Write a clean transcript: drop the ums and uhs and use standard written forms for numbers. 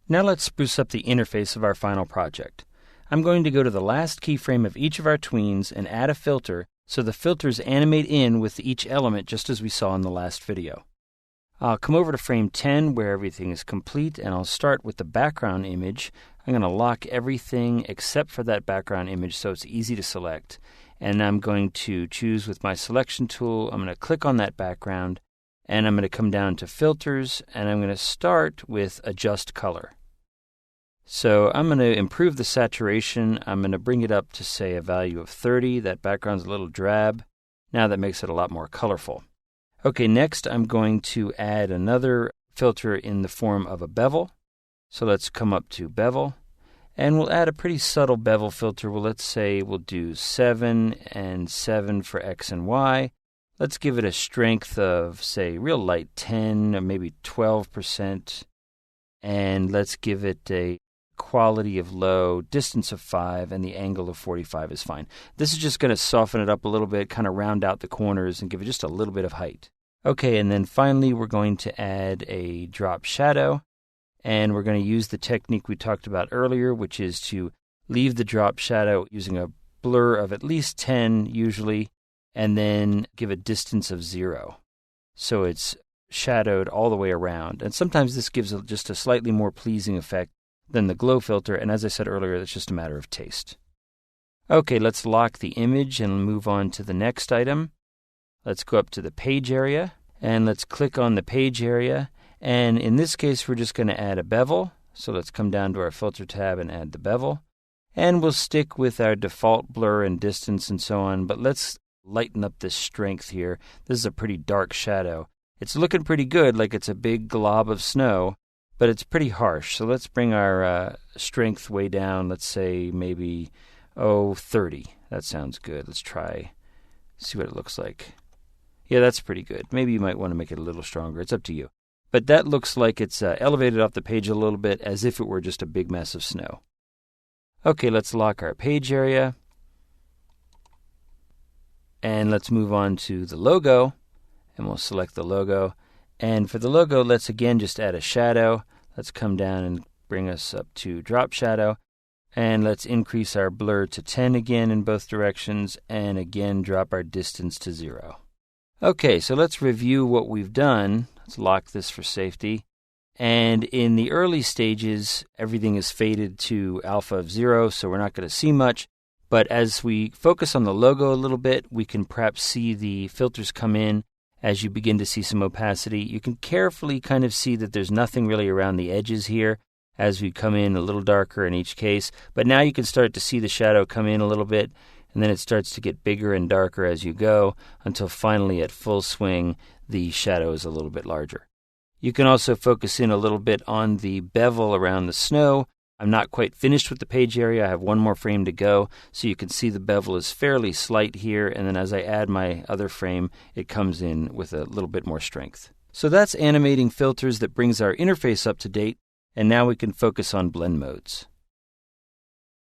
Now let's spruce up the interface of our final project. I'm going to go to the last keyframe of each of our tweens and add a filter so the filters animate in with each element just as we saw in the last video. I'll come over to frame 10 where everything is complete, and I'll start with the background image. I'm going to lock everything except for that background image so it's easy to select. And I'm going to choose with my selection tool. I'm going to click on that background, and I'm going to come down to filters, and I'm going to start with adjust color. So I'm going to improve the saturation. I'm going to bring it up to, say, a value of 30. That background's a little drab. Now that makes it a lot more colorful. Okay, next I'm going to add another filter in the form of a bevel. So let's come up to bevel, and we'll add a pretty subtle bevel filter. Well, let's say we'll do 7 and 7 for X and Y. Let's give it a strength of, say, real light 10 or maybe 12%. And let's give it a quality of low, distance of 5, and the angle of 45 is fine. This is just going to soften it up a little bit, kind of round out the corners and give it just a little bit of height. Okay, and then finally we're going to add a drop shadow, and we're going to use the technique we talked about earlier, which is to leave the drop shadow using a blur of at least 10 usually, and then give a distance of 0. So it's shadowed all the way around. And sometimes this gives just a slightly more pleasing effect than the glow filter, and as I said earlier, it's just a matter of taste. Okay, let's lock the image and move on to the next item. Let's go up to the page area, and let's click on the page area, and in this case, we're just going to add a bevel. So let's come down to our filter tab and add the bevel, and we'll stick with our default blur and distance and so on, but let's lighten up this strength here. This is a pretty dark shadow. It's looking pretty good, like it's a big glob of snow, but it's pretty harsh. So let's bring our strength way down. Let's say maybe, 30. That sounds good. Let's see what it looks like. Yeah, that's pretty good. Maybe you might want to make it a little stronger. It's up to you. But that looks like it's elevated off the page a little bit as if it were just a big mess of snow. Okay, let's lock our page area. And let's move on to the logo. And we'll select the logo. And for the logo, let's again just add a shadow. Let's come down and bring us up to drop shadow. And let's increase our blur to 10 again in both directions. And again, drop our distance to 0. Okay, so let's review what we've done. Let's lock this for safety. And in the early stages, everything is faded to alpha of 0, so we're not going to see much. But as we focus on the logo a little bit, we can perhaps see the filters come in. As you begin to see some opacity, you can carefully kind of see that there's nothing really around the edges here as we come in a little darker in each case. But now you can start to see the shadow come in a little bit, and then it starts to get bigger and darker as you go until finally at full swing, the shadow is a little bit larger. You can also focus in a little bit on the bevel around the snow. I'm not quite finished with the page area. I have one more frame to go, so you can see the bevel is fairly slight here, and then as I add my other frame, it comes in with a little bit more strength. So that's animating filters that brings our interface up to date, and now we can focus on blend modes.